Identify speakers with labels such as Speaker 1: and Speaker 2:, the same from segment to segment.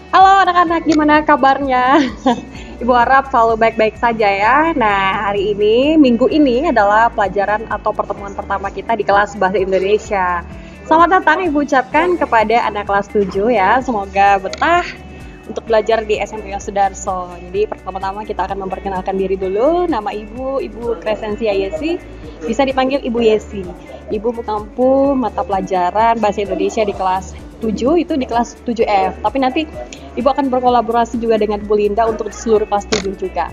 Speaker 1: Halo anak-anak, gimana kabarnya? Ibu harap selalu baik-baik saja ya. Nah, hari ini, minggu ini adalah pelajaran atau pertemuan pertama kita di kelas Bahasa Indonesia. Selamat datang Ibu ucapkan kepada anak kelas 7 ya. Semoga betah untuk belajar di SMP Yosudarso. Jadi pertama-tama kita akan memperkenalkan diri dulu. Nama Ibu Crescentia Yesi. Bisa dipanggil Ibu Yesi. Ibu mengampu mata pelajaran Bahasa Indonesia di kelas 7, itu di kelas 7F. Tapi nanti Ibu akan berkolaborasi juga dengan Bu Linda untuk seluruh kelas 7 juga.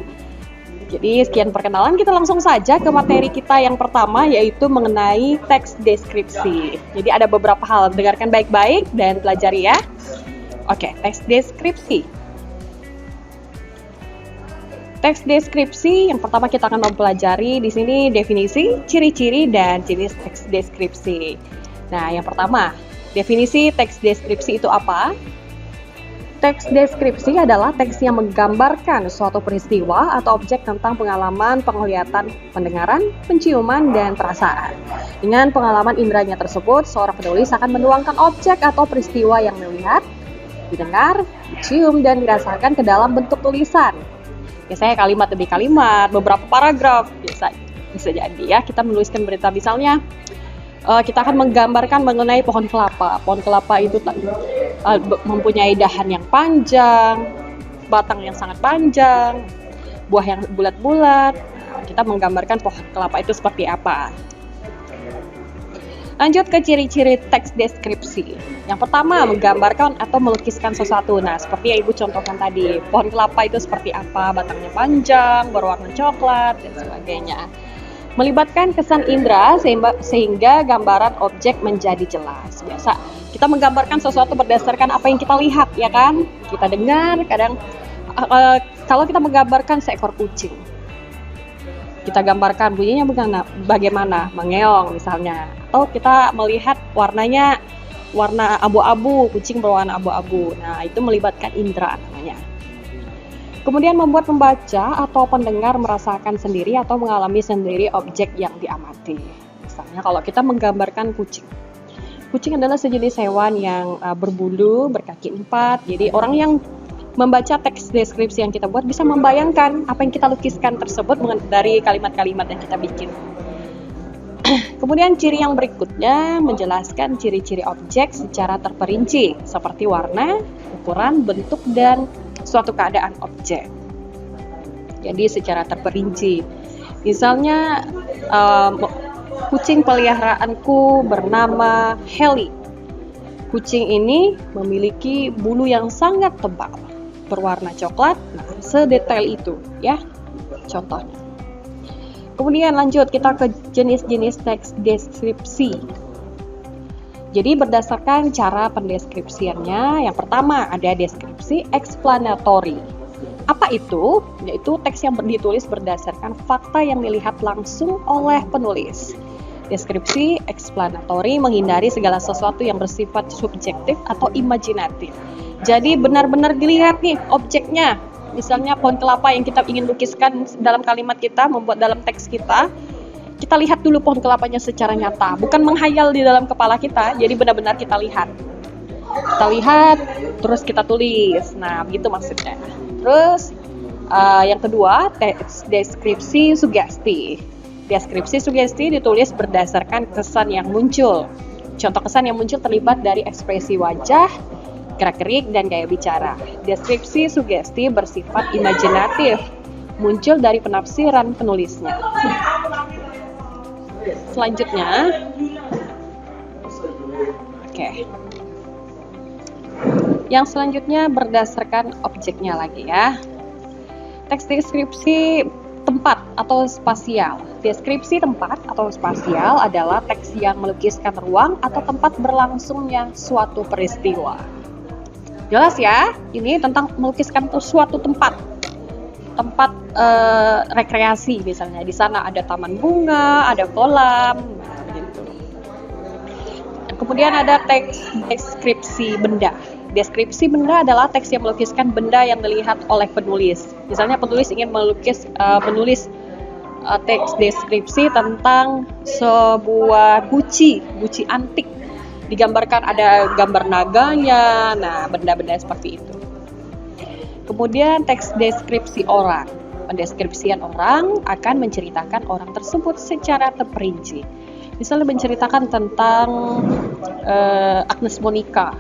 Speaker 1: Jadi sekian perkenalan, kita langsung saja ke materi kita yang pertama, yaitu mengenai teks deskripsi. Jadi ada beberapa hal, dengarkan baik-baik dan pelajari ya. Oke, teks deskripsi. Teks deskripsi yang pertama kita akan mempelajari di sini definisi, ciri-ciri, dan jenis teks deskripsi. Nah, yang pertama, definisi teks deskripsi itu apa? Teks deskripsi adalah teks yang menggambarkan suatu peristiwa atau objek tentang pengalaman, penglihatan, pendengaran, penciuman, dan perasaan. Dengan pengalaman indranya tersebut, seorang penulis akan menuangkan objek atau peristiwa yang melihat, didengar, dicium, dan dirasakan ke dalam bentuk tulisan. Biasanya kalimat demi kalimat, beberapa paragraf, bisa jadi ya. Kita menuliskan berita misalnya, kita akan menggambarkan mengenai pohon kelapa. Pohon kelapa itu mempunyai dahan yang panjang, batang yang sangat panjang, buah yang bulat-bulat. Kita menggambarkan pohon kelapa itu seperti apa. Lanjut ke ciri-ciri teks deskripsi. Yang pertama, menggambarkan atau melukiskan sesuatu. Nah, seperti yang Ibu contohkan tadi, pohon kelapa itu seperti apa, batangnya panjang, berwarna coklat, dan sebagainya. Melibatkan kesan indera sehingga gambaran objek menjadi jelas. Biasa kita menggambarkan sesuatu berdasarkan apa yang kita lihat, ya kan? Kita dengar, kadang kalau kita menggambarkan seekor kucing, kita gambarkan bunyinya bagaimana, mengeong misalnya. Atau kita melihat warnanya warna abu-abu, kucing berwarna abu-abu. Nah, itu melibatkan indera namanya. Kemudian membuat pembaca atau pendengar merasakan sendiri atau mengalami sendiri objek yang diamati. Misalnya kalau kita menggambarkan kucing. Kucing adalah sejenis hewan yang berbulu, berkaki 4. Jadi orang yang membaca teks deskripsi yang kita buat bisa membayangkan apa yang kita lukiskan tersebut dari kalimat-kalimat yang kita bikin. Kemudian ciri yang berikutnya menjelaskan ciri-ciri objek secara terperinci, seperti warna, ukuran, bentuk, dan suatu keadaan objek. Jadi secara terperinci. Misalnya kucing peliharaanku bernama Heli. Kucing ini memiliki bulu yang sangat tebal, berwarna coklat. Nah, sedetail itu ya contohnya. Kemudian lanjut kita ke jenis-jenis teks deskripsi. Jadi berdasarkan cara pendeskripsiannya, yang pertama ada deskripsi explanatory. Apa itu? Yaitu teks yang ditulis berdasarkan fakta yang dilihat langsung oleh penulis. Deskripsi explanatory menghindari segala sesuatu yang bersifat subjektif atau imajinatif. Jadi benar-benar dilihat nih objeknya. Misalnya pohon kelapa yang kita ingin lukiskan dalam kalimat kita, membuat dalam teks kita lihat dulu pohon kelapanya secara nyata, bukan menghayal di dalam kepala kita, jadi benar-benar kita lihat, terus kita tulis. Nah, begitu maksudnya. Terus yang kedua, teks deskripsi sugesti. Deskripsi sugesti ditulis berdasarkan kesan yang muncul. Contoh kesan yang muncul terlibat dari ekspresi wajah, gerak-gerik, dan gaya bicara. Deskripsi sugesti bersifat imajinatif, muncul dari penafsiran penulisnya. Selanjutnya, yang selanjutnya berdasarkan objeknya lagi ya. Teks deskripsi tempat atau spasial. Deskripsi tempat atau spasial adalah teks yang melukiskan ruang atau tempat berlangsungnya suatu peristiwa. Jelas ya, ini tentang melukiskan suatu tempat rekreasi misalnya. Di sana ada taman bunga, ada kolam, gitu. Kemudian ada teks deskripsi benda. Deskripsi benda adalah teks yang melukiskan benda yang dilihat oleh penulis. Misalnya penulis ingin menulis teks deskripsi tentang sebuah guci antik. Digambarkan ada gambar naganya, nah benda-benda seperti itu. Kemudian teks deskripsi orang. Pendeskripsian orang akan menceritakan orang tersebut secara terperinci. Misalnya menceritakan tentang Agnes Monica.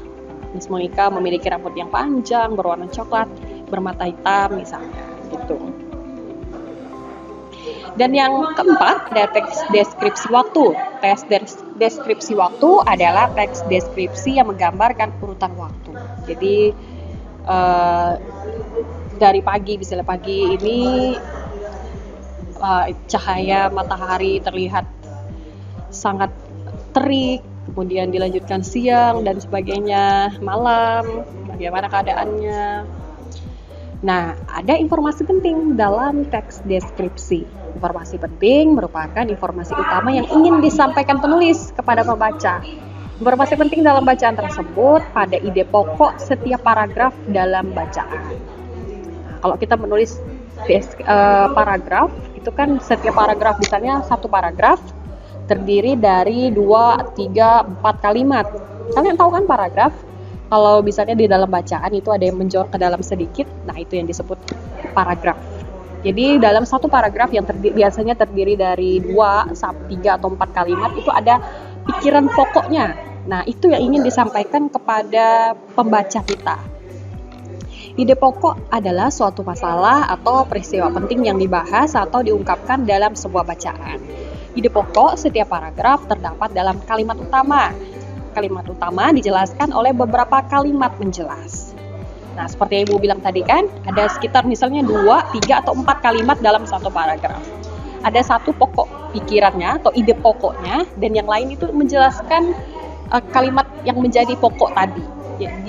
Speaker 1: Agnes Monica memiliki rambut yang panjang, berwarna coklat, bermata hitam misalnya, gitu. Dan yang keempat ada teks deskripsi waktu. Teks deskripsi waktu adalah teks deskripsi yang menggambarkan urutan waktu. Jadi dari pagi, misalnya pagi ini cahaya matahari terlihat sangat terik, kemudian dilanjutkan siang dan sebagainya, malam, bagaimana keadaannya. Nah, ada informasi penting dalam teks deskripsi. Informasi penting merupakan informasi utama yang ingin disampaikan penulis kepada pembaca. Informasi penting dalam bacaan tersebut pada ide pokok setiap paragraf dalam bacaan. Kalau kita menulis paragraf, itu kan setiap paragraf, misalnya satu paragraf terdiri dari 2, 3, 4 kalimat. Kalian tahu kan paragraf? Kalau misalnya di dalam bacaan itu ada yang menjor ke dalam sedikit, nah itu yang disebut paragraf. Jadi dalam satu paragraf yang biasanya terdiri dari 2, 3 atau 4 kalimat itu ada pikiran pokoknya. Nah, itu yang ingin disampaikan kepada pembaca kita. Ide pokok adalah suatu masalah atau peristiwa penting yang dibahas atau diungkapkan dalam sebuah bacaan. Ide pokok setiap paragraf terdapat dalam kalimat utama. Kalimat utama dijelaskan oleh beberapa kalimat menjelas. Nah, seperti yang Ibu bilang tadi kan, ada sekitar misalnya 2, 3, atau 4 kalimat dalam satu paragraf. Ada satu pokok pikirannya atau ide pokoknya, dan yang lain itu menjelaskan kalimat yang menjadi pokok tadi.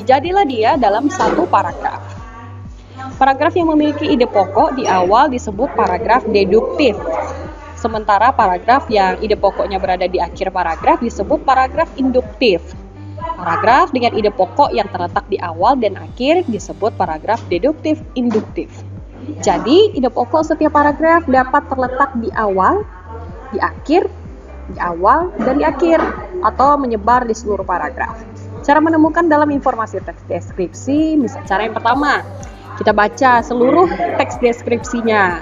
Speaker 1: Jadilah dia dalam satu paragraf. Paragraf yang memiliki ide pokok di awal disebut paragraf deduktif. Sementara paragraf yang ide pokoknya berada di akhir paragraf disebut paragraf induktif. Paragraf dengan ide pokok yang terletak di awal dan akhir disebut paragraf deduktif induktif. Jadi, ide pokok setiap paragraf dapat terletak di awal, di akhir, di awal, dan di akhir, atau menyebar di seluruh paragraf. Cara menemukan dalam informasi teks deskripsi, misalnya cara yang pertama, kita baca seluruh teks deskripsinya.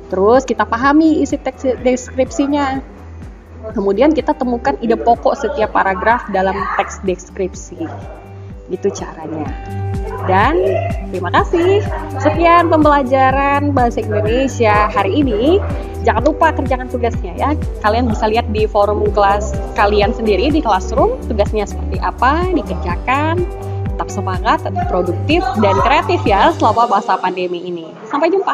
Speaker 1: Terus kita pahami isi teks deskripsinya. Kemudian kita temukan ide pokok setiap paragraf dalam teks deskripsi. Itu caranya. Dan terima kasih. Sekian pembelajaran Bahasa Indonesia hari ini. Jangan lupa kerjakan tugasnya ya. Kalian bisa lihat di forum kelas kalian sendiri di Classroom. Tugasnya seperti apa, dikerjakan. Tetap semangat, tetap produktif, dan kreatif ya selama masa pandemi ini. Sampai jumpa.